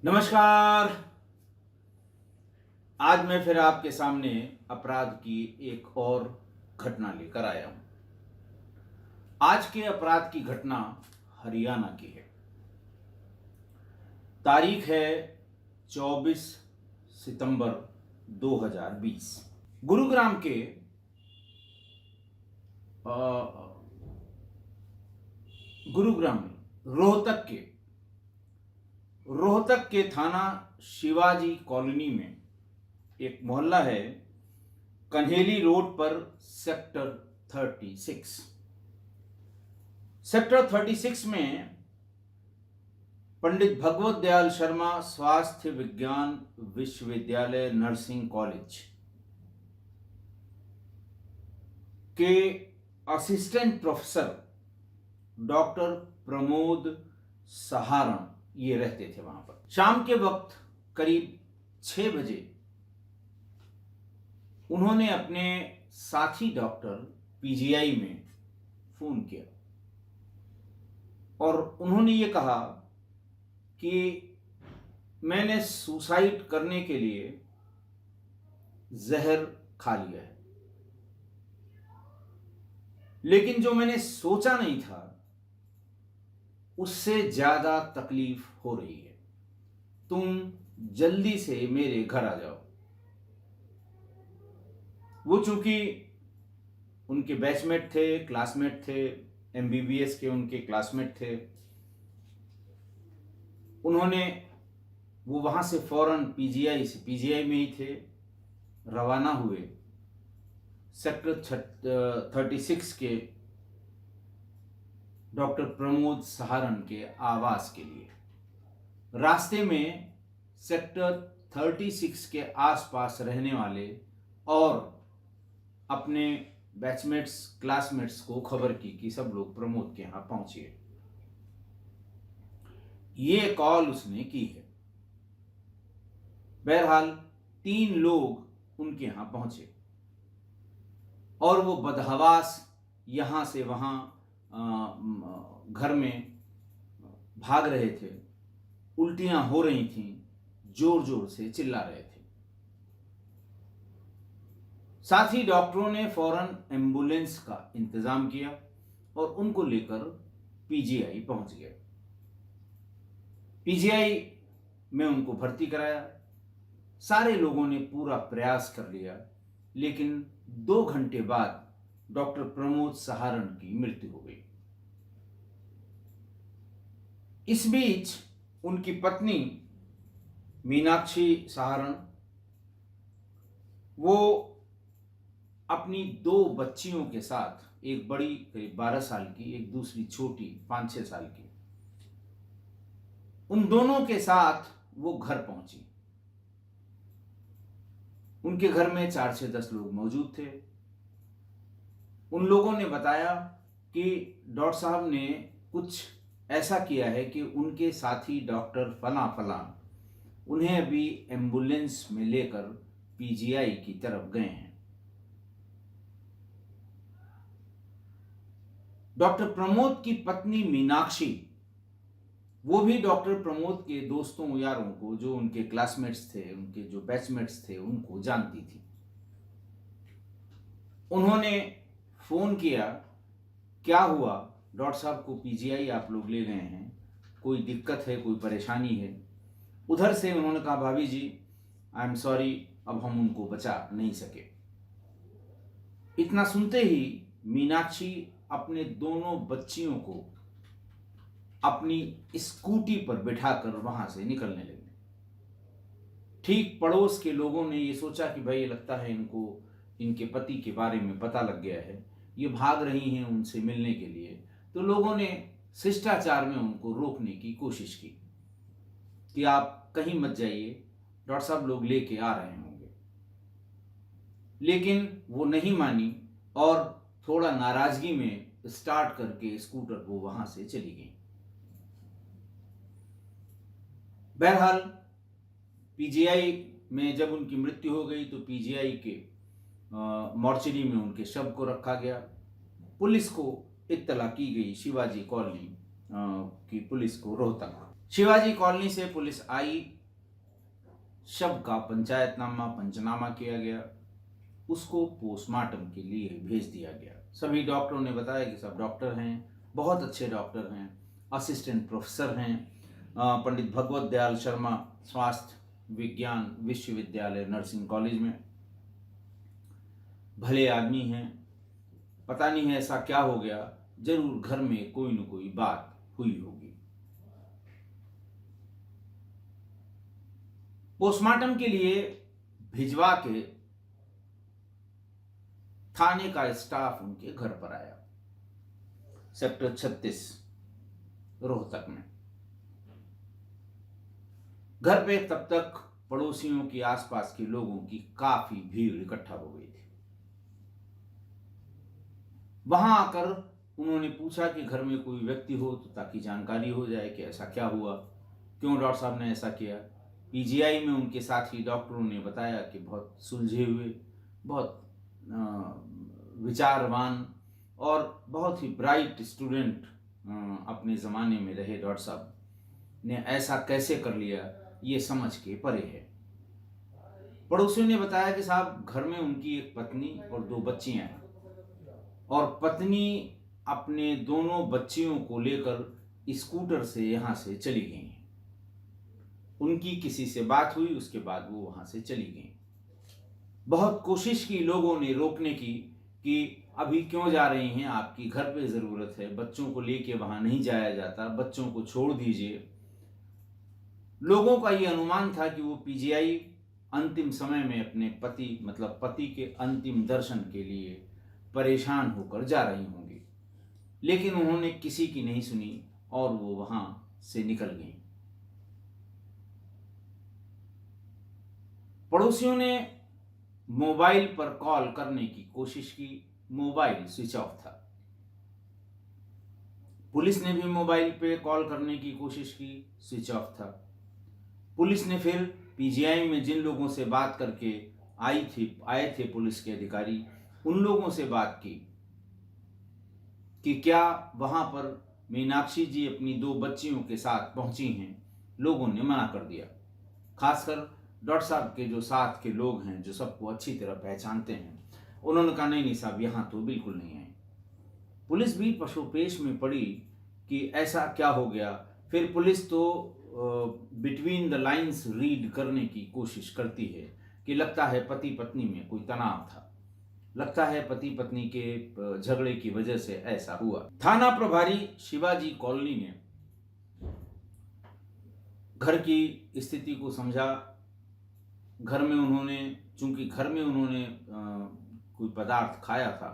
नमस्कार। आज मैं फिर आपके सामने अपराध की एक और घटना लेकर आया हूं। आज के अपराध की घटना हरियाणा की है। तारीख है 24 सितंबर 2020। गुरुग्राम के गुरुग्राम में रोहतक के थाना शिवाजी कॉलोनी में एक मोहल्ला है, कन्हेली रोड पर सेक्टर 36। सेक्टर 36 में पंडित भगवत दयाल शर्मा स्वास्थ्य विज्ञान विश्वविद्यालय नर्सिंग कॉलेज के assistant professor doctor Pramod Saharan ये रहते थे। वहां पर शाम के वक्त करीब 6 बजे उन्होंने अपने साथी डॉक्टर पीजीआई में फोन किया और उन्होंने ये कहा कि मैंने सुसाइड करने के लिए जहर खा लिया है, लेकिन जो मैंने सोचा नहीं था उससे ज्यादा तकलीफ हो रही है। तुम जल्दी से मेरे घर आ जाओ। वो चूंकि उनके बैचमेट थे, क्लासमेट थे, एमबीबीएस के उनके क्लासमेट थे, वो वहां से फौरन पीजीआई में ही थे, रवाना हुए सेक्टर 36 के डॉक्टर प्रमोद सहारण के आवास के लिए। रास्ते में सेक्टर 36 के आसपास रहने वाले और अपने बैचमेट्स, क्लासमेट्स को खबर की कि सब लोग प्रमोद के यहां पहुंचिए। ये कॉल उसने की है। बहरहाल 3 लोग उनके यहां पहुंचे और वो बदहवास यहां से वहां घर में भाग रहे थे, उल्टियां हो रही थीं, जोर जोर से चिल्ला रहे थे। साथ ही डॉक्टरों ने फौरन एम्बुलेंस का इंतजाम किया और उनको लेकर पीजीआई पहुंच गए। पीजीआई में उनको भर्ती कराया। सारे लोगों ने पूरा प्रयास कर लिया, लेकिन 2 घंटे बाद डॉक्टर प्रमोद सहारण की मृत्यु हो गई। इस बीच उनकी पत्नी मीनाक्षी सहारण वो अपनी 2 बच्चियों के साथ, एक बड़ी करीब 12 साल की, एक दूसरी छोटी 5-6 साल की, उन दोनों के साथ वो घर पहुंची। उनके घर में 4 से 10 लोग मौजूद थे। उन लोगों ने बताया कि डॉक्टर साहब ने कुछ ऐसा किया है कि उनके साथी डॉक्टर फला उन्हें अभी एम्बुलेंस में लेकर पीजीआई की तरफ गए हैं। डॉक्टर प्रमोद की पत्नी मीनाक्षी वो भी डॉक्टर प्रमोद के दोस्तों यारों को, जो उनके क्लासमेट्स थे, उनके जो बैचमेट्स थे, उनको जानती थी। उन्होंने फोन किया, क्या हुआ डॉक्टर साहब को पीजीआई आप लोग ले गए हैं, कोई दिक्कत है, कोई परेशानी है? उधर से उन्होंने कहा, भाभी जी आई एम सॉरी, अब हम उनको बचा नहीं सके। इतना सुनते ही मीनाक्षी अपने दोनों बच्चियों को अपनी स्कूटी पर बिठाकर वहां से निकलने लगे। ठीक पड़ोस के लोगों ने ये सोचा कि भाई लगता है इनको इनके पति के बारे में पता लग गया है, ये भाग रही हैं उनसे मिलने के लिए। तो लोगों ने शिष्टाचार में उनको रोकने की कोशिश की कि आप कहीं मत जाइए, डॉक्टर साहब लोग लेके आ रहे होंगे। लेकिन वो नहीं मानी और थोड़ा नाराजगी में स्टार्ट करके स्कूटर को वहां से चली गई। बहरहाल पीजीआई में जब उनकी मृत्यु हो गई तो पीजीआई के मॉर्चरी में उनके शव को रखा गया। पुलिस को इत्तला की गई, शिवाजी कॉलोनी की पुलिस को, रोहतक शिवाजी कॉलोनी से पुलिस आई शव का पंचायतनामा पंचनामा किया गया, उसको पोस्टमार्टम के लिए भेज दिया गया। सभी डॉक्टरों ने बताया कि सब डॉक्टर हैं, बहुत अच्छे डॉक्टर हैं, असिस्टेंट प्रोफेसर हैं, पंडित भगवत दयाल शर्मा स्वास्थ्य विज्ञान विश्वविद्यालय नर्सिंग कॉलेज में भले आदमी हैं। पता नहीं है ऐसा क्या हो गया, जरूर घर में कोई न कोई बात हुई होगी। पोस्टमार्टम के लिए भिजवा के थाने का स्टाफ उनके घर पर आया, सेक्टर 36 रोहतक में। घर पे तब तक पड़ोसियों की, आसपास के लोगों की काफी भीड़ इकट्ठा हो गई थी। वहां आकर उन्होंने पूछा कि घर में कोई व्यक्ति हो तो ताकि जानकारी हो जाए कि ऐसा क्या हुआ, क्यों डॉक्टर साहब ने ऐसा किया। पीजीआई में उनके साथी डॉक्टरों ने बताया कि बहुत सुलझे हुए, बहुत विचारवान और बहुत ही ब्राइट स्टूडेंट अपने ज़माने में रहे डॉक्टर साहब ने ऐसा कैसे कर लिया, ये समझ के परे है। पड़ोसियों ने बताया कि साहब घर में उनकी एक पत्नी और 2 बच्चियां हैं, और पत्नी अपने दोनों बच्चियों को लेकर स्कूटर से यहाँ से चली गई हैं। उनकी किसी से बात हुई, उसके बाद वो वहाँ से चली गई। बहुत कोशिश की लोगों ने रोकने की कि अभी क्यों जा रही हैं, आपकी घर पे ज़रूरत है, बच्चों को लेके वहाँ नहीं जाया जाता, बच्चों को छोड़ दीजिए। लोगों का ये अनुमान था कि वो पीजीआई अंतिम समय में अपने पति मतलब पति के अंतिम दर्शन के लिए परेशान होकर जा रही होंगी, लेकिन उन्होंने किसी की नहीं सुनी और वो वहां से निकल गई। पड़ोसियों ने मोबाइल पर कॉल करने की कोशिश की, मोबाइल स्विच ऑफ था। पुलिस ने भी मोबाइल पे कॉल करने की कोशिश की, स्विच ऑफ था। पुलिस ने फिर पीजीआई में जिन लोगों से बात करके आए थे पुलिस के अधिकारी, उन लोगों से बात की कि क्या वहां पर मीनाक्षी जी अपनी 2 बच्चियों के साथ पहुंची हैं। लोगों ने मना कर दिया, खासकर डॉक्टर साहब के जो साथ के लोग हैं, जो सबको अच्छी तरह पहचानते हैं, उन्होंने कहा नहीं साहब, यहाँ तो बिल्कुल नहीं है। पुलिस भी पशुपेश में पड़ी कि ऐसा क्या हो गया। फिर पुलिस तो बिटवीन द लाइंस रीड करने की कोशिश करती है कि लगता है पति पत्नी में कोई तनाव था, लगता है पति पत्नी के झगड़े की वजह से ऐसा हुआ। थाना प्रभारी शिवाजी कॉलोनी ने घर की स्थिति को समझा। घर में उन्होंने, चूंकि घर में उन्होंने कोई पदार्थ खाया था,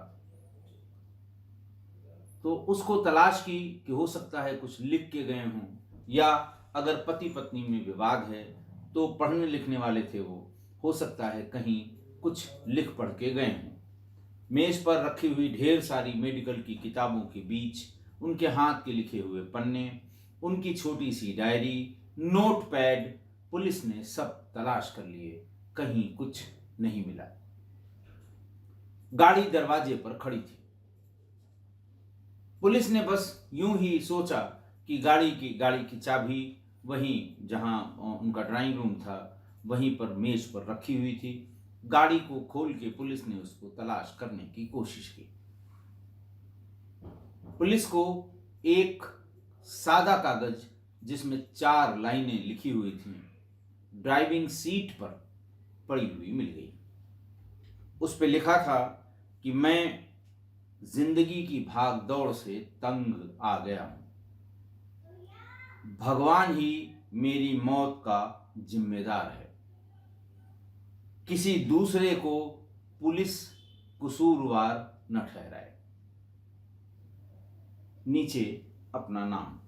तो उसको तलाश की कि हो सकता है कुछ लिख के गए हों, या अगर पति पत्नी में विवाद है तो पढ़ने लिखने वाले थे वो, हो सकता है कहीं कुछ लिख पढ़ के गए हों। मेज पर रखी हुई ढेर सारी मेडिकल की किताबों के बीच उनके हाथ के लिखे हुए पन्ने, उनकी छोटी सी डायरी, नोटपैड, पुलिस ने सब तलाश कर लिए, कहीं कुछ नहीं मिला। गाड़ी दरवाजे पर खड़ी थी। पुलिस ने बस यूं ही सोचा कि गाड़ी की चाबी वहीं जहां उनका ड्राइंग रूम था वहीं पर मेज पर रखी हुई थी। गाड़ी को खोल के पुलिस ने उसको तलाश करने की कोशिश की। पुलिस को एक सादा कागज जिसमें 4 लाइनें लिखी हुई थी ड्राइविंग सीट पर पड़ी हुई मिल गई। उस पे लिखा था कि मैं जिंदगी की भाग दौड़ से तंग आ गया हूं, भगवान ही मेरी मौत का जिम्मेदार है, किसी दूसरे को पुलिस कसूरवार न ठहराए। नीचे अपना नाम।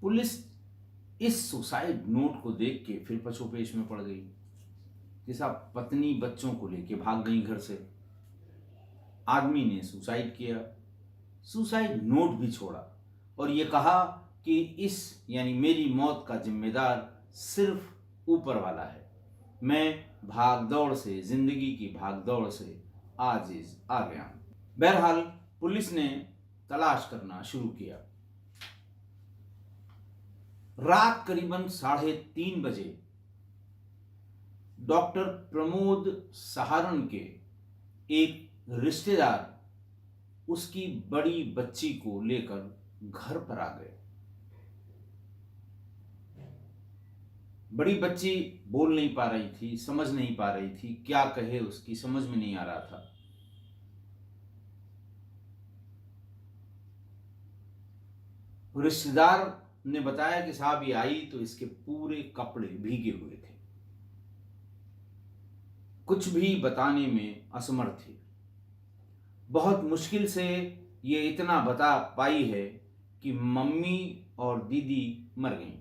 पुलिस इस सुसाइड नोट को देख के फिर पछोपेश में पड़ गई। जैसा पत्नी बच्चों को लेके भाग गई घर से, आदमी ने सुसाइड किया, सुसाइड नोट भी छोड़ा और ये कहा कि इस यानी मेरी मौत का जिम्मेदार सिर्फ ऊपर वाला है, मैं भागदौड़ से, जिंदगी की भागदौड़ से आजिज आ गया हूं। बहरहाल पुलिस ने तलाश करना शुरू किया। रात करीबन 3:30 बजे डॉक्टर प्रमोद सहारण के एक रिश्तेदार उसकी बड़ी बच्ची को लेकर घर पर आ गए। बड़ी बच्ची बोल नहीं पा रही थी, समझ नहीं पा रही थी, क्या कहे उसकी समझ में नहीं आ रहा था। रिश्तेदार ने बताया कि साहब ये आई तो इसके पूरे कपड़े भीगे हुए थे। कुछ भी बताने में असमर्थ थी। बहुत मुश्किल से ये इतना बता पाई है कि मम्मी और दीदी मर गईं।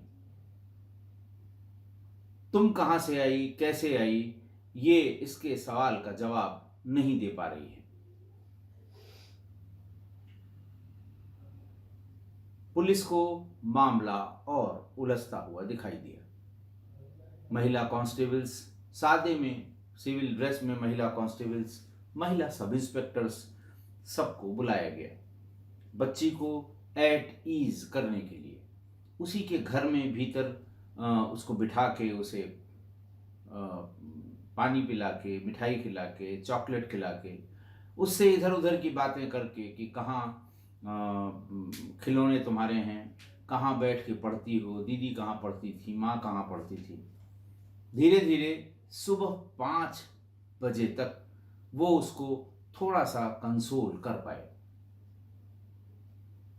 तुम कहां से आई, कैसे आई, ये इसके सवाल का जवाब नहीं दे पा रही है। पुलिस को मामला और उलझता हुआ दिखाई दिया। महिला कांस्टेबल्स, सादे में सिविल ड्रेस में महिला कांस्टेबल्स, महिला सब इंस्पेक्टर्स, सबको बुलाया गया बच्ची को एट ईज करने के लिए। उसी के घर में भीतर उसको बिठा के उसे पानी पिला के, मिठाई खिला के, चॉकलेट खिला के, उससे इधर उधर की बातें करके कि कहाँ खिलौने तुम्हारे हैं, कहाँ बैठ के पढ़ती हो, दीदी कहाँ पढ़ती थी, माँ कहाँ पढ़ती थी। धीरे धीरे सुबह 5 बजे तक वो उसको थोड़ा सा कंसोल कर पाए।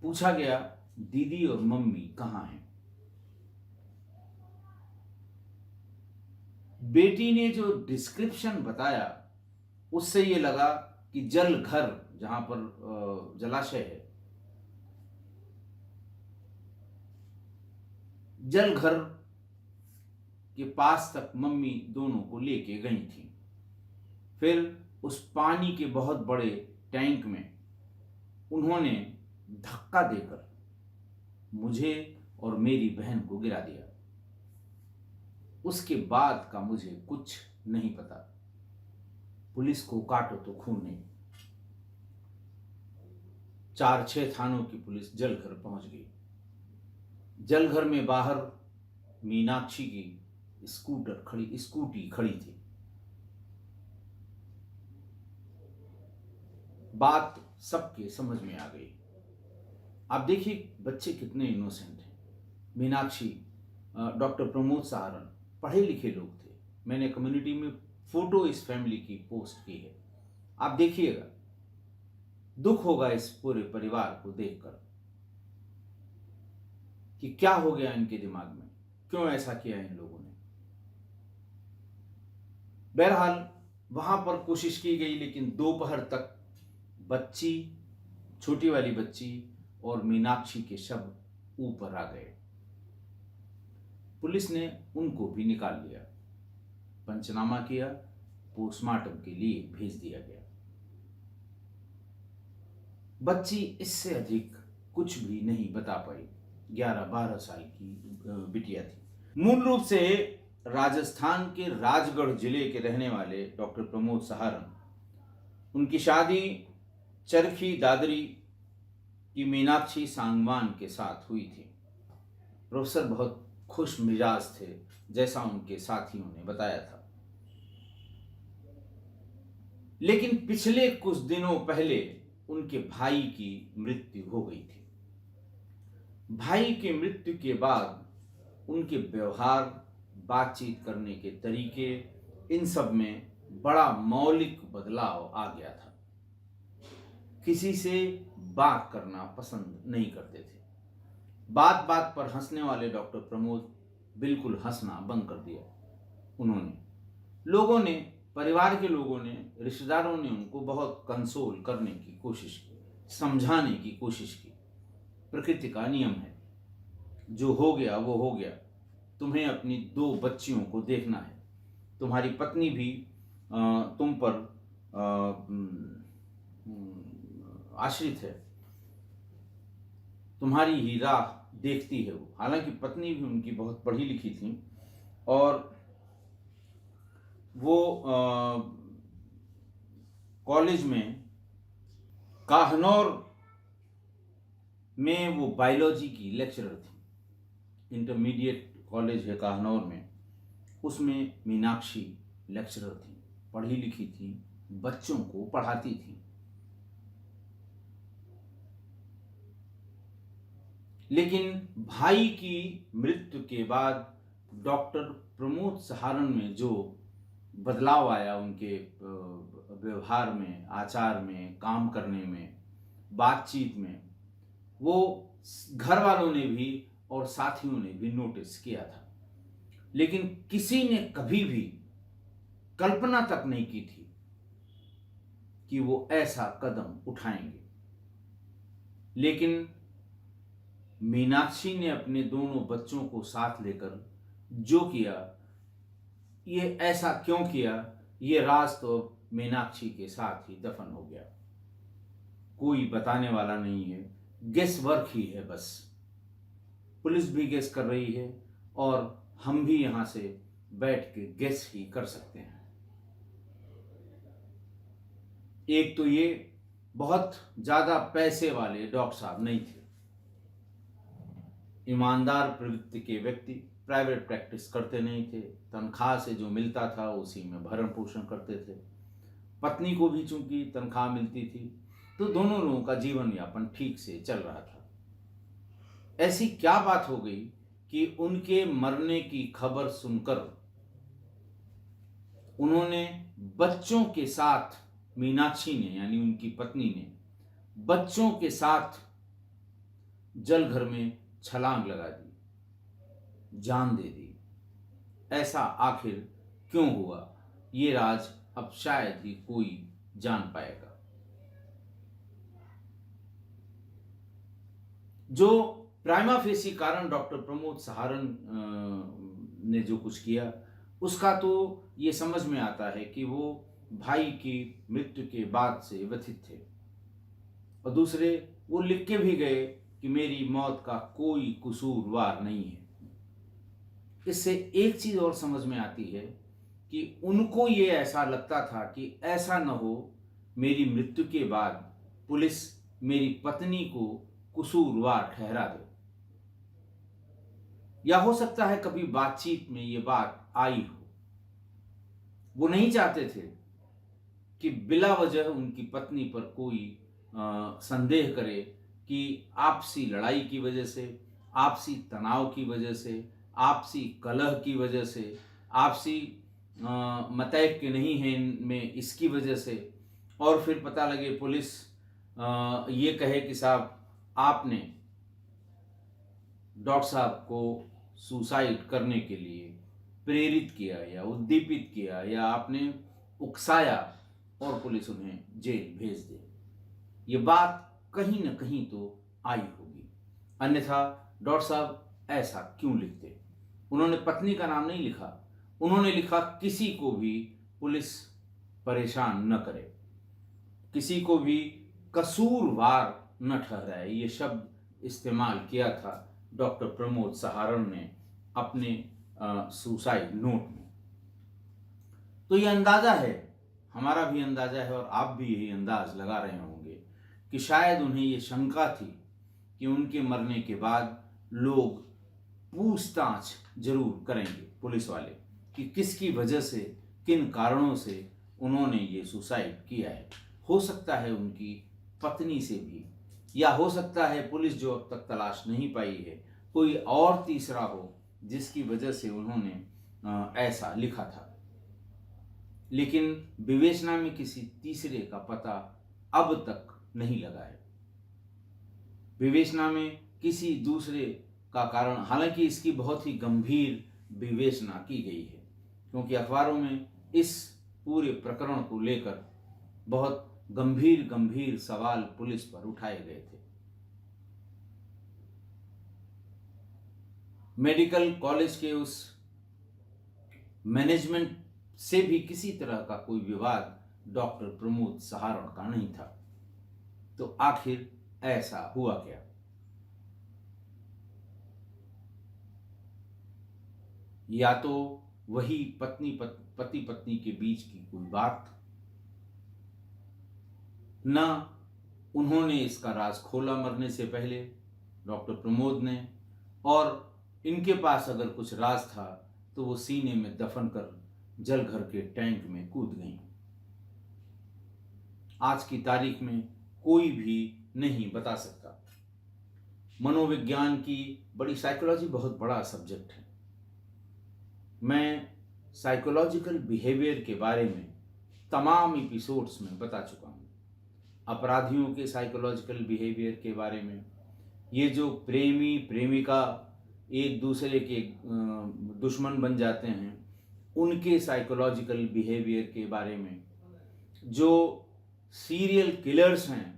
पूछा गया दीदी और मम्मी कहाँ हैं। बेटी ने जो डिस्क्रिप्शन बताया उससे ये लगा कि जल घर, जहां पर जलाशय है, जल घर के पास तक मम्मी दोनों को लेके गई थी। फिर उस पानी के बहुत बड़े टैंक में उन्होंने धक्का देकर मुझे और मेरी बहन को गिरा दिया। उसके बाद का मुझे कुछ नहीं पता। पुलिस को काटो तो खून नहीं। 4-6 थानों की पुलिस जलघर पहुंच गई। जलघर में बाहर मीनाक्षी की स्कूटी खड़ी थी। बात सबके समझ में आ गई। आप देखिए बच्चे कितने इनोसेंट हैं। मीनाक्षी, डॉक्टर प्रमोद सहारण पढ़े लिखे लोग थे। मैंने कम्युनिटी में फोटो इस फैमिली की पोस्ट की है, आप देखिएगा। दुख होगा इस पूरे परिवार को देखकर कि क्या हो गया इनके दिमाग में, क्यों ऐसा किया इन लोगों ने। बहरहाल वहां पर कोशिश की गई, लेकिन दोपहर तक बच्ची, छोटी वाली बच्ची और मीनाक्षी के शव ऊपर आ गए। पुलिस ने उनको भी निकाल लिया, पंचनामा किया, पोस्टमार्टम के लिए भेज दिया गया। बच्ची इससे अधिक कुछ भी नहीं बता पाई। 11-12 साल की बिटिया थी। मूल रूप से राजस्थान के राजगढ़ जिले के रहने वाले डॉक्टर प्रमोद सहारण, उनकी शादी चरखी दादरी की मीनाक्षी सांगवान के साथ हुई थी। प्रोफेसर बहुत खुश मिजाज थे, जैसा उनके साथियों ने बताया था। लेकिन पिछले कुछ दिनों पहले उनके भाई की मृत्यु हो गई थी। भाई की मृत्यु के बाद उनके व्यवहार, बातचीत करने के तरीके, इन सब में बड़ा मौलिक बदलाव आ गया था। किसी से बात करना पसंद नहीं करते थे। बात बात पर हंसने वाले डॉक्टर प्रमोद बिल्कुल हंसना बंद कर दिया उन्होंने। लोगों ने, परिवार के लोगों ने, रिश्तेदारों ने उनको बहुत कंसोल करने की कोशिश की, समझाने की कोशिश की। प्रकृति का नियम है, जो हो गया वो हो गया। तुम्हें अपनी 2 बच्चियों को देखना है। तुम्हारी पत्नी भी तुम पर आश्रित है, तुम्हारी ही राह देखती है वो। हालांकि पत्नी भी उनकी बहुत पढ़ी लिखी थी और वो कॉलेज में काहनौर में वो बायोलॉजी की लेक्चरर थी। इंटरमीडिएट कॉलेज है काहनौर में, उसमें मीनाक्षी लेक्चरर थी, पढ़ी लिखी थी, बच्चों को पढ़ाती थी। लेकिन भाई की मृत्यु के बाद डॉक्टर प्रमोद सहारण में जो बदलाव आया उनके व्यवहार में, आचार में, काम करने में, बातचीत में, वो घर वालों ने भी और साथियों ने भी नोटिस किया था। लेकिन किसी ने कभी भी कल्पना तक नहीं की थी कि वो ऐसा कदम उठाएंगे। लेकिन मीनाक्षी ने अपने दोनों बच्चों को साथ लेकर जो किया, ये ऐसा क्यों किया, ये राज तो मीनाक्षी के साथ ही दफन हो गया। कोई बताने वाला नहीं है, गेस वर्क ही है बस। पुलिस भी गेस कर रही है और हम भी यहां से बैठ के गेस ही कर सकते हैं। एक तो ये बहुत ज्यादा पैसे वाले डॉक्टर साहब नहीं थे, ईमानदार प्रवृत्ति के व्यक्ति, प्राइवेट प्रैक्टिस करते नहीं थे, तनख्वाह से जो मिलता था उसी में भरण पोषण करते थे। पत्नी को भी चूंकि तनख्वाह मिलती थी, तो दोनों लोगों का जीवन यापन ठीक से चल रहा था। ऐसी क्या बात हो गई कि उनके मरने की खबर सुनकर उन्होंने बच्चों के साथ, मीनाक्षी ने यानी उनकी पत्नी ने बच्चों के साथ जलघर में छलांग लगा दी, जान दे दी। ऐसा आखिर क्यों हुआ, ये राज अब शायद ही कोई जान पाएगा। जो प्राइमा फेसी कारण डॉक्टर प्रमोद सहारण ने जो कुछ किया, उसका तो ये समझ में आता है कि वो भाई की मृत्यु के बाद से व्यथित थे, और दूसरे वो लिख के भी गए कि मेरी मौत का कोई कसूरवार नहीं है। इससे एक चीज और समझ में आती है कि उनको ये ऐसा लगता था कि ऐसा न हो मेरी मृत्यु के बाद पुलिस मेरी पत्नी को कसूरवार ठहरा दे, या हो सकता है कभी बातचीत में ये बात आई हो। वो नहीं चाहते थे कि बिला वजह उनकी पत्नी पर कोई संदेह करे कि आपसी लड़ाई की वजह से, आपसी तनाव की वजह से, आपसी कलह की वजह से, आपसी मतैक के नहीं है में इसकी वजह से, और फिर पता लगे पुलिस ये कहे कि साहब आपने डॉक्टर साहब को सुसाइड करने के लिए प्रेरित किया या उद्दीपित किया या आपने उकसाया, और पुलिस उन्हें जेल भेज दे। ये बात कहीं न कहीं तो आई होगी, अन्यथा डॉक्टर साहब ऐसा क्यों लिखते। उन्होंने पत्नी का नाम नहीं लिखा, उन्होंने लिखा किसी को भी पुलिस परेशान न करे, किसी को भी कसूरवार न ठहराए। ये शब्द इस्तेमाल किया था डॉक्टर प्रमोद सहारण ने अपने सुसाइड नोट में। तो ये अंदाजा है, हमारा भी अंदाजा है और आप भी यही अंदाज लगा रहे होंगे कि शायद उन्हें ये शंका थी कि उनके मरने के बाद लोग पूछताछ जरूर करेंगे पुलिस वाले कि किसकी वजह से, किन कारणों से उन्होंने ये सुसाइड किया है। हो सकता है उनकी पत्नी से भी, या हो सकता है पुलिस जो अब तक तलाश नहीं पाई है कोई और तीसरा हो जिसकी वजह से उन्होंने ऐसा लिखा था। लेकिन विवेचना में किसी तीसरे का पता अब तक नहीं लगा है। विवेचना में किसी दूसरे का कारण, हालांकि इसकी बहुत ही गंभीर विवेचना की गई है, क्योंकि अखबारों में इस पूरे प्रकरण को लेकर बहुत गंभीर गंभीर सवाल पुलिस पर उठाए गए थे। मेडिकल कॉलेज के उस मैनेजमेंट से भी किसी तरह का कोई विवाद डॉक्टर प्रमोद सहारण का नहीं था। तो आखिर ऐसा हुआ क्या? या तो वही पति पत्नी के बीच की कोई बात, न उन्होंने इसका राज खोला मरने से पहले डॉक्टर प्रमोद ने, और इनके पास अगर कुछ राज था तो वो सीने में दफन कर जलघर के टैंक में कूद गईं। आज की तारीख में कोई भी नहीं बता सकता। मनोविज्ञान की साइकोलॉजी बहुत बड़ा सब्जेक्ट है। मैं साइकोलॉजिकल बिहेवियर के बारे में तमाम एपिसोड्स में बता चुका हूँ। अपराधियों के साइकोलॉजिकल बिहेवियर के बारे में, ये जो प्रेमी प्रेमिका एक दूसरे के दुश्मन बन जाते हैं उनके साइकोलॉजिकल बिहेवियर के बारे में, जो सीरियल किलर्स हैं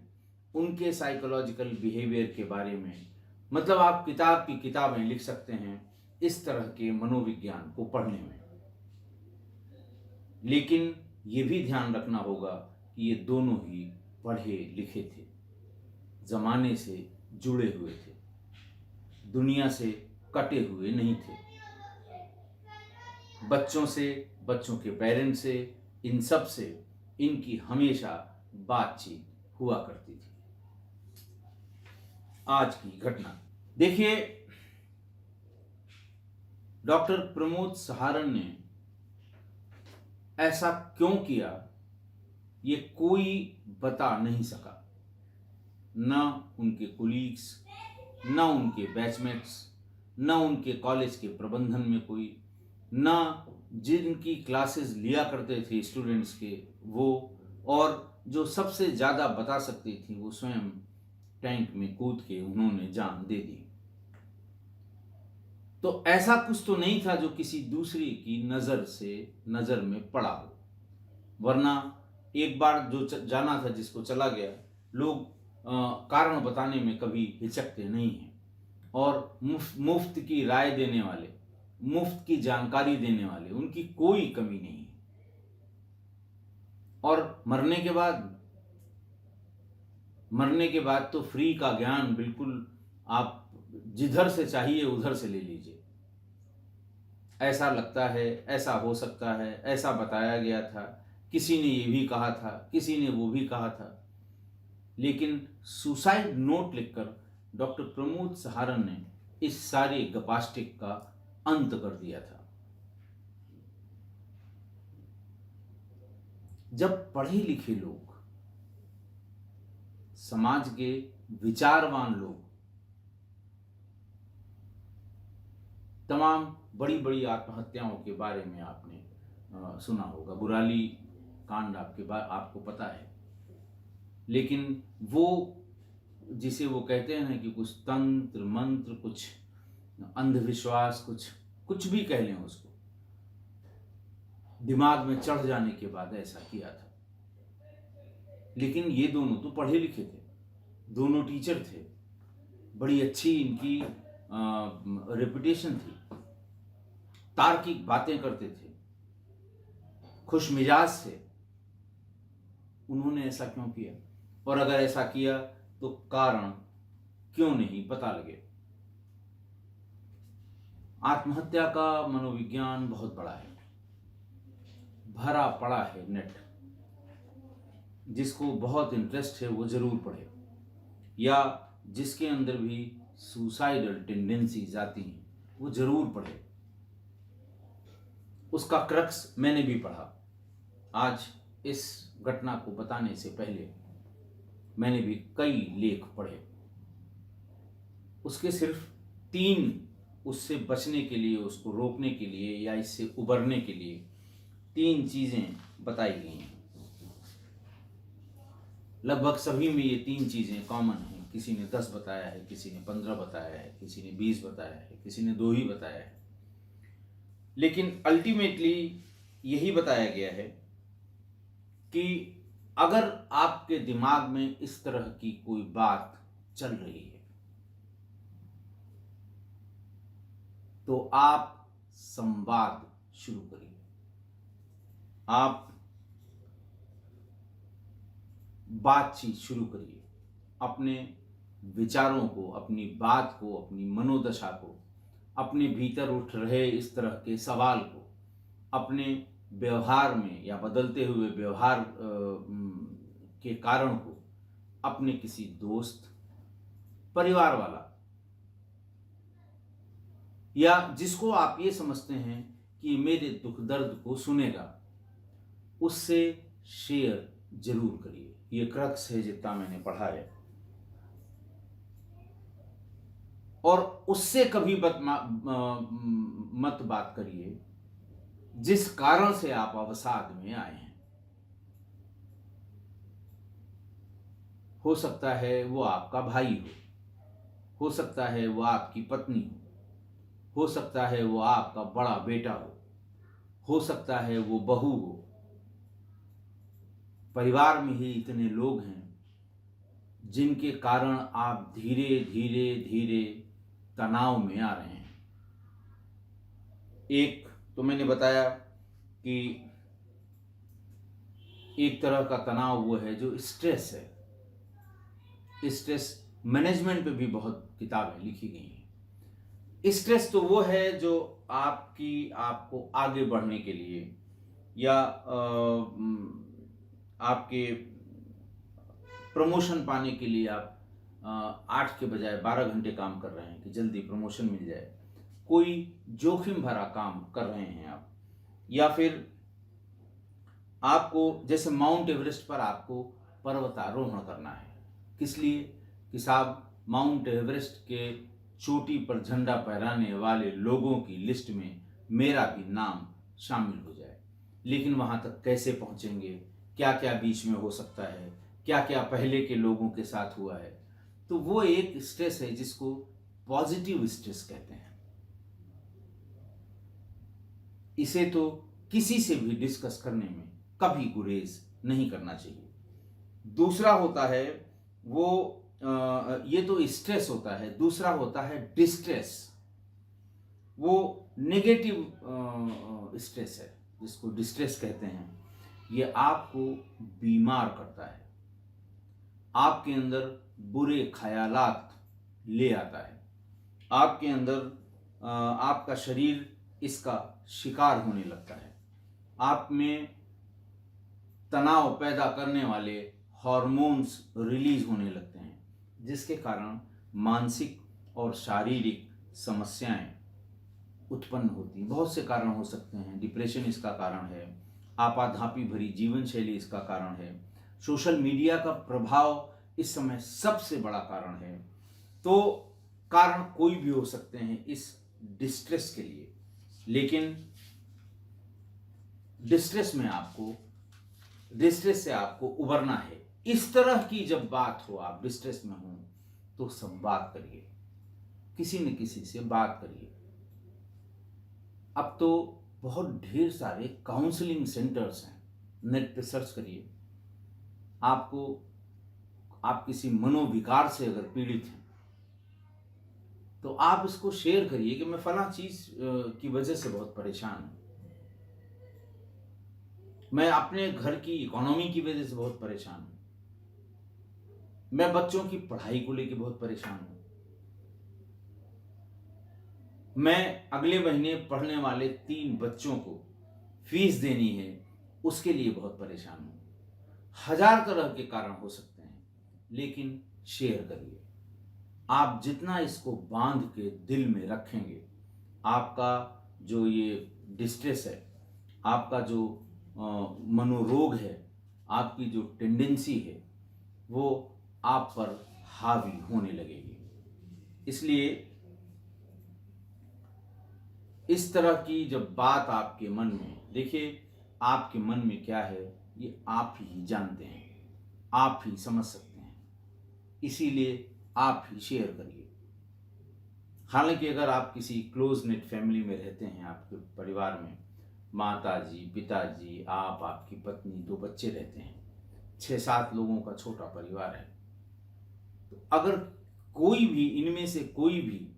उनके साइकोलॉजिकल बिहेवियर के बारे में, मतलब आप किताब की किताबें लिख सकते हैं इस तरह के मनोविज्ञान को पढ़ने में। लेकिन ये भी ध्यान रखना होगा कि ये दोनों ही पढ़े लिखे थे, जमाने से जुड़े हुए थे, दुनिया से कटे हुए नहीं थे। बच्चों से, बच्चों के पेरेंट्स से, इन सब से इनकी हमेशा बातचीत हुआ करती थी। आज की घटना देखिए, डॉक्टर प्रमोद सहारण ने ऐसा क्यों किया ये कोई बता नहीं सका। न उनके कोलीग्स, न उनके बैचमेट्स, न उनके कॉलेज के प्रबंधन में कोई, न जिनकी क्लासेस लिया करते थे स्टूडेंट्स के वो, और जो सबसे ज़्यादा बता सकती थी वो स्वयं टैंक में कूद के उन्होंने जान दे दी। तो ऐसा कुछ तो नहीं था जो किसी दूसरी की नज़र में पड़ा हो, वरना एक बार जो जाना था जिसको चला गया, लोग कारण बताने में कभी हिचकते नहीं हैं। और मुफ्त की राय देने वाले, मुफ्त की जानकारी देने वाले, उनकी कोई कमी नहीं है। और मरने के बाद तो फ्री का ज्ञान बिल्कुल आप जिधर से चाहिए उधर से ले लीजिए। ऐसा लगता है, ऐसा हो सकता है, ऐसा बताया गया था, किसी ने ये भी कहा था, किसी ने वो भी कहा था। लेकिन सुसाइड नोट लिखकर डॉक्टर प्रमोद सहारण ने इस सारे गपास्टिक का अंत कर दिया था। जब पढ़े लिखे लोग, समाज के विचारवान लोग तमाम बड़ी बड़ी आत्महत्याओं के बारे में आपने सुना होगा, बुराली कांड आपको पता है। लेकिन वो जिसे वो कहते हैं ना कि कुछ तंत्र मंत्र, कुछ अंधविश्वास, कुछ भी कह लें उसको, दिमाग में चढ़ जाने के बाद ऐसा किया था। लेकिन ये दोनों तो पढ़े लिखे थे, दोनों टीचर थे, बड़ी अच्छी इनकी रेपुटेशन थी, तार्किक बातें करते थे, खुश मिजाज थे। उन्होंने ऐसा क्यों किया, और अगर ऐसा किया तो कारण क्यों नहीं पता लगे। आत्महत्या का मनोविज्ञान बहुत बड़ा है, भरा पड़ा है नेट। जिसको बहुत इंटरेस्ट है वो जरूर पढ़े, या जिसके अंदर भी सुसाइडल टेंडेंसीज आती हैं वो जरूर पढ़े। उसका क्रक्स मैंने भी पढ़ा। आज इस घटना को बताने से पहले मैंने भी कई लेख पढ़े। उसके सिर्फ 3 उससे बचने के लिए, उसको रोकने के लिए या इससे उबरने के लिए 3 चीजें बताई गई हैं। लगभग सभी में ये 3 चीजें कॉमन हैं। किसी ने 10 बताया है, किसी ने 15 बताया है, किसी ने 20 बताया है, किसी ने 2 ही बताया है। लेकिन अल्टीमेटली यही बताया गया है कि अगर आपके दिमाग में इस तरह की कोई बात चल रही है तो आप संवाद शुरू करिए। आप बातचीत शुरू करिए। अपने विचारों को, अपनी बात को, अपनी मनोदशा को, अपने भीतर उठ रहे इस तरह के सवाल को अपने व्यवहार में या बदलते हुए व्यवहार के कारण को अपने किसी दोस्त, परिवार वाला या जिसको आप ये समझते हैं कि मेरे दुख दर्द को सुनेगा, उससे शेयर जरूर करिए। ये क्रक्स है जितना मैंने पढ़ा है। और उससे कभी मत बात करिए जिस कारण से आप अवसाद में आए हैं। हो सकता है वो आपका भाई हो सकता है वो आपकी पत्नी हो सकता है वो आपका बड़ा बेटा हो सकता है वो बहू हो। परिवार में ही इतने लोग हैं जिनके कारण आप धीरे धीरे धीरे तनाव में आ रहे हैं। एक तो मैंने बताया कि एक तरह का तनाव वो है जो स्ट्रेस है। स्ट्रेस मैनेजमेंट पे भी बहुत किताबें लिखी गई हैं। स्ट्रेस तो वो है जो आपको आगे बढ़ने के लिए या आपके प्रमोशन पाने के लिए आप 8 के बजाय 12 घंटे काम कर रहे हैं कि जल्दी प्रमोशन मिल जाए। कोई जोखिम भरा काम कर रहे हैं आप, या फिर आपको जैसे माउंट एवरेस्ट पर आपको पर्वतारोहण करना है। किस लिए? कि साहब माउंट एवरेस्ट के चोटी पर झंडा फहराने वाले लोगों की लिस्ट में मेरा भी नाम शामिल हो जाए। लेकिन वहां तक कैसे पहुंचेंगे, क्या क्या बीच में हो सकता है, क्या क्या पहले के लोगों के साथ हुआ है। तो वो एक स्ट्रेस है जिसको पॉजिटिव स्ट्रेस कहते हैं। इसे तो किसी से भी डिस्कस करने में कभी गुरेज नहीं करना चाहिए। दूसरा होता है वो ये तो स्ट्रेस होता है। दूसरा होता है डिस्ट्रेस। वो नेगेटिव स्ट्रेस है जिसको डिस्ट्रेस कहते हैं। ये आपको बीमार करता है, आपके अंदर बुरे ख्यालात ले आता है, आपके अंदर आपका शरीर इसका शिकार होने लगता है। आप में तनाव पैदा करने वाले हार्मोन्स रिलीज होने लगते हैं, जिसके कारण मानसिक और शारीरिक समस्याएं उत्पन्न होती हैं। बहुत से कारण हो सकते हैं। डिप्रेशन इसका कारण है, आपाधापी भरी जीवन शैली इसका कारण है, सोशल मीडिया का प्रभाव इस समय सबसे बड़ा कारण है। तो कारण कोई भी हो सकते हैं इस डिस्ट्रेस के लिए, लेकिन डिस्ट्रेस से आपको उबरना है। इस तरह की जब बात हो, आप डिस्ट्रेस में हो, तो संवाद करिए, किसी न किसी से बात करिए। अब तो बहुत ढेर सारे काउंसलिंग सेंटर्स हैं, नेट पे सर्च करिए। आप किसी मनोविकार से अगर पीड़ित हैं तो आप इसको शेयर करिए कि मैं फला चीज की वजह से बहुत परेशान हूं, मैं अपने घर की इकोनॉमी की वजह से बहुत परेशान हूं, मैं बच्चों की पढ़ाई को लेकर बहुत परेशान हूं, मैं अगले महीने पढ़ने वाले 3 बच्चों को फीस देनी है, उसके लिए बहुत परेशान हूं। 1000 तरह के कारण हो सकते हैं, लेकिन शेयर करिए। आप जितना इसको बांध के दिल में रखेंगे, आपका जो ये डिस्ट्रेस है, आपका जो मनोरोग है, आपकी जो टेंडेंसी है, वो आप पर हावी होने लगेगी। इसलिए इस तरह की जब बात आपके मन में, देखिए आपके मन में क्या है ये आप ही जानते हैं, आप ही समझ सकते हैं, इसीलिए आप ही शेयर करिए। हालांकि अगर आप किसी क्लोज नेट फैमिली में रहते हैं, आपके परिवार में माताजी, पिताजी, आप, आपकी पत्नी, 2 बच्चे रहते हैं, 6-7 लोगों का छोटा परिवार है, तो अगर कोई भी इनमें से कोई भी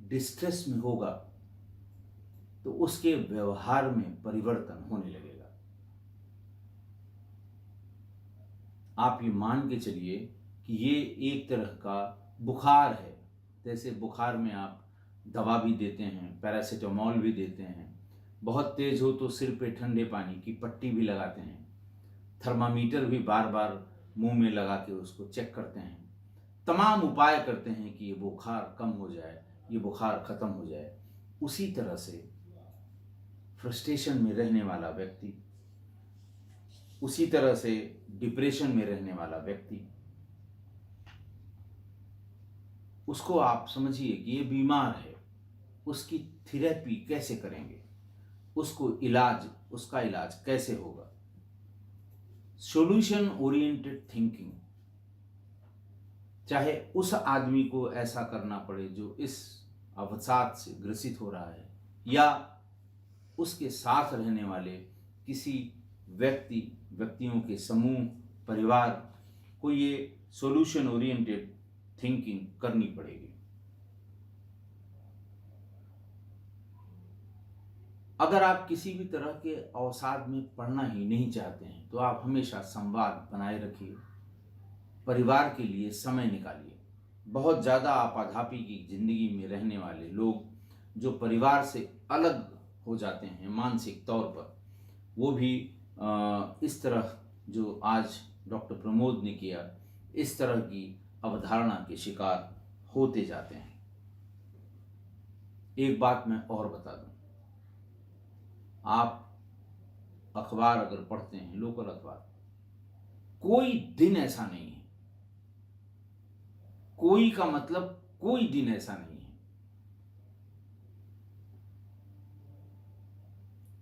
डिस्ट्रेस में होगा तो उसके व्यवहार में परिवर्तन होने लगेगा। आप ये मान के चलिए कि ये एक तरह का बुखार है। जैसे बुखार में आप दवा भी देते हैं, पैरासीटामोल भी देते हैं, बहुत तेज हो तो सिर पे ठंडे पानी की पट्टी भी लगाते हैं, थर्मामीटर भी बार बार मुंह में लगा के उसको चेक करते हैं, तमाम उपाय करते हैं कि ये बुखार कम हो जाए, ये बुखार ख़त्म हो जाए। उसी तरह से फ्रस्ट्रेशन में रहने वाला व्यक्ति, उसी तरह से डिप्रेशन में रहने वाला व्यक्ति, उसको आप समझिए कि ये बीमार है, उसकी थेरेपी कैसे करेंगे, उसका इलाज कैसे होगा। सॉल्यूशन ओरिएंटेड थिंकिंग, चाहे उस आदमी को ऐसा करना पड़े जो इस अवसाद से ग्रसित हो रहा है, या उसके साथ रहने वाले किसी व्यक्तियों के समूह, परिवार को ये सॉल्यूशन ओरिएंटेड थिंकिंग करनी पड़ेगी। अगर आप किसी भी तरह के अवसाद में पड़ना ही नहीं चाहते हैं तो आप हमेशा संवाद बनाए रखिए, परिवार के लिए समय निकालिए। बहुत ज़्यादा आपाधापी की जिंदगी में रहने वाले लोग जो परिवार से अलग हो जाते हैं मानसिक तौर पर, वो भी इस तरह जो आज डॉक्टर प्रमोद ने किया, इस तरह की अवधारणा के शिकार होते जाते हैं। एक बात मैं और बता दूं, आप अखबार अगर पढ़ते हैं, लोकल अखबार, कोई दिन ऐसा नहीं है, कोई का मतलब कोई दिन ऐसा नहीं है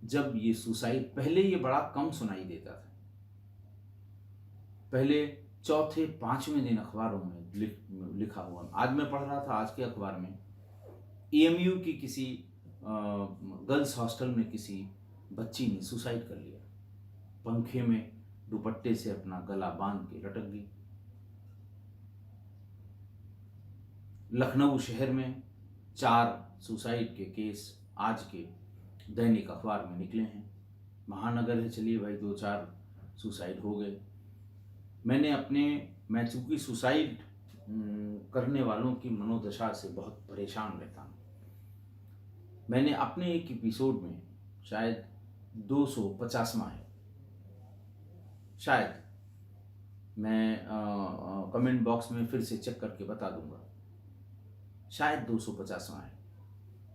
जब ये सुसाइड, पहले ये बड़ा कम सुनाई देता था। पहले चौथे पांचवें दिन अखबारों में लिखा हुआ, आज मैं पढ़ रहा था आज के अखबार में, एएमयू की किसी गर्ल्स हॉस्टल में किसी बच्ची ने सुसाइड कर लिया, पंखे में दुपट्टे से अपना गला बांध के लटक गई। लखनऊ शहर में 4 सुसाइड के केस आज के दैनिक अखबार में निकले हैं। महानगर है, चलिए भाई 2-4 सुसाइड हो गए। मैं चूंकि सुसाइड करने वालों की मनोदशा से बहुत परेशान रहता हूँ, मैंने अपने एक एपिसोड में, शायद 250वां है, शायद मैं कमेंट बॉक्स में फिर से चेक करके बता दूंगा, शायद 250वां है,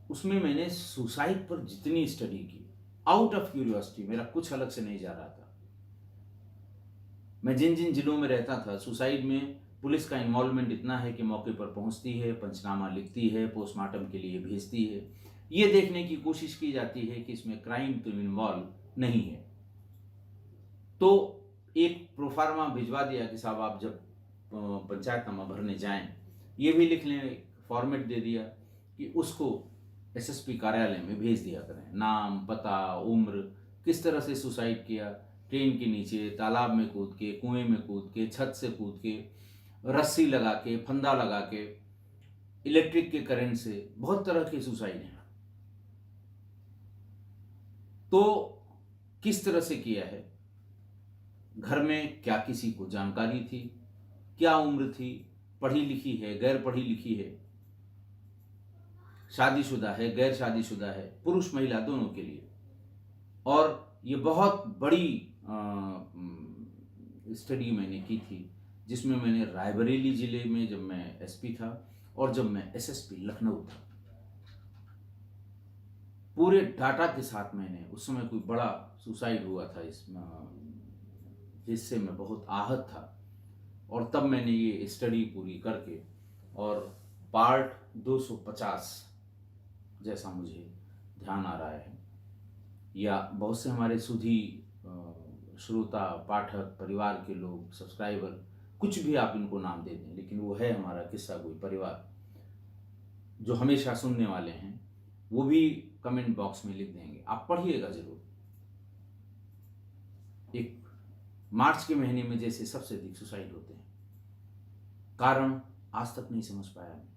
उसमें मैंने सुसाइड पर जितनी स्टडी की, आउट ऑफ क्यूरियोसिटी, मेरा कुछ अलग से नहीं जा रहा था। मैं जिन जिन जिलों में रहता था, सुसाइड में पुलिस का इन्वॉल्वमेंट इतना है कि मौके पर पहुंचती है, पंचनामा लिखती है, पोस्टमार्टम के लिए भेजती है, ये देखने की कोशिश की जाती है कि इसमें क्राइम तो इन्वॉल्व नहीं है। तो एक प्रोफार्मा भिजवा दिया कि साहब आप जब पंचायतनामा भरने जाएं, ये भी लिख लें, फॉर्मेट दे दिया कि उसको एसएसपी कार्यालय में भेज दिया करें, नाम, पता, उम्र, किस तरह से सुसाइड किया, ट्रेन के नीचे, तालाब में कूद के, कुएं में कूद के, छत से कूद के, रस्सी लगा के, फंदा लगा के, इलेक्ट्रिक के करंट से, बहुत तरह के सुसाइड हैं। तो किस तरह से किया है, घर में क्या किसी को जानकारी थी, क्या उम्र थी, पढ़ी लिखी है, गैर पढ़ी लिखी है, शादीशुदा है, गैर शादीशुदा है, पुरुष महिला दोनों के लिए। और ये बहुत बड़ी स्टडी मैंने की थी, जिसमें मैंने रायबरेली जिले में जब मैं एसपी था और जब मैं एसएसपी लखनऊ था, पूरे डाटा के साथ मैंने, उस समय कोई बड़ा सुसाइड हुआ था जिससे मैं बहुत आहत था, और तब मैंने ये स्टडी पूरी करके, और पार्ट 250 जैसा मुझे ध्यान आ रहा है, या बहुत से हमारे सुधी श्रोता, पाठक, परिवार के लोग, सब्सक्राइबर, कुछ भी आप इनको नाम दे दें, लेकिन वो है हमारा किस्सा कोई परिवार, जो हमेशा सुनने वाले हैं, वो भी कमेंट बॉक्स में लिख देंगे, आप पढ़िएगा जरूर। एक मार्च के महीने में जैसे सबसे अधिक सुसाइड होते हैं, कारण आज तक नहीं समझ पाया मैं।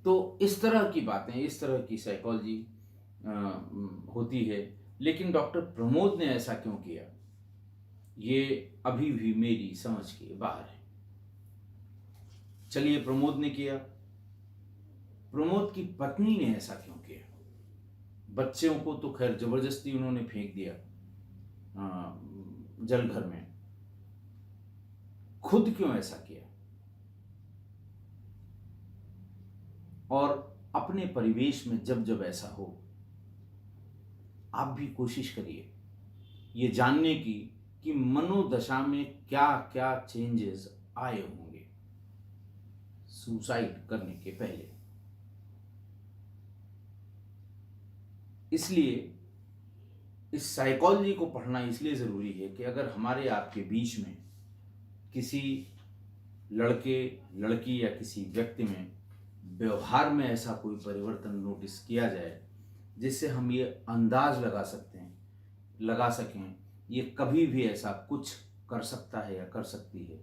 तो इस तरह की बातें, इस तरह की साइकोलॉजी होती है। लेकिन डॉक्टर प्रमोद ने ऐसा क्यों किया, ये अभी भी मेरी समझ के बाहर है। चलिए, प्रमोद ने किया, प्रमोद की पत्नी ने ऐसा क्यों किया? बच्चों को तो खैर जबरदस्ती उन्होंने फेंक दिया जलघर में, खुद क्यों ऐसा किया? और अपने परिवेश में जब जब ऐसा हो, आप भी कोशिश करिए ये जानने की कि मनोदशा में क्या क्या चेंजेस आए होंगे सुसाइड करने के पहले। इसलिए इस साइकोलॉजी को पढ़ना इसलिए ज़रूरी है कि अगर हमारे आपके बीच में किसी लड़के लड़की या किसी व्यक्ति में व्यवहार में ऐसा कोई परिवर्तन नोटिस किया जाए जिससे हम ये अंदाज लगा सकें ये कभी भी ऐसा कुछ कर सकता है या कर सकती है,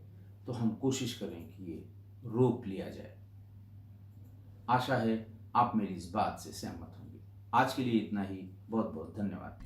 तो हम कोशिश करें कि ये रोक लिया जाए। आशा है आप मेरी इस बात से सहमत होंगे। आज के लिए इतना ही। बहुत बहुत धन्यवाद।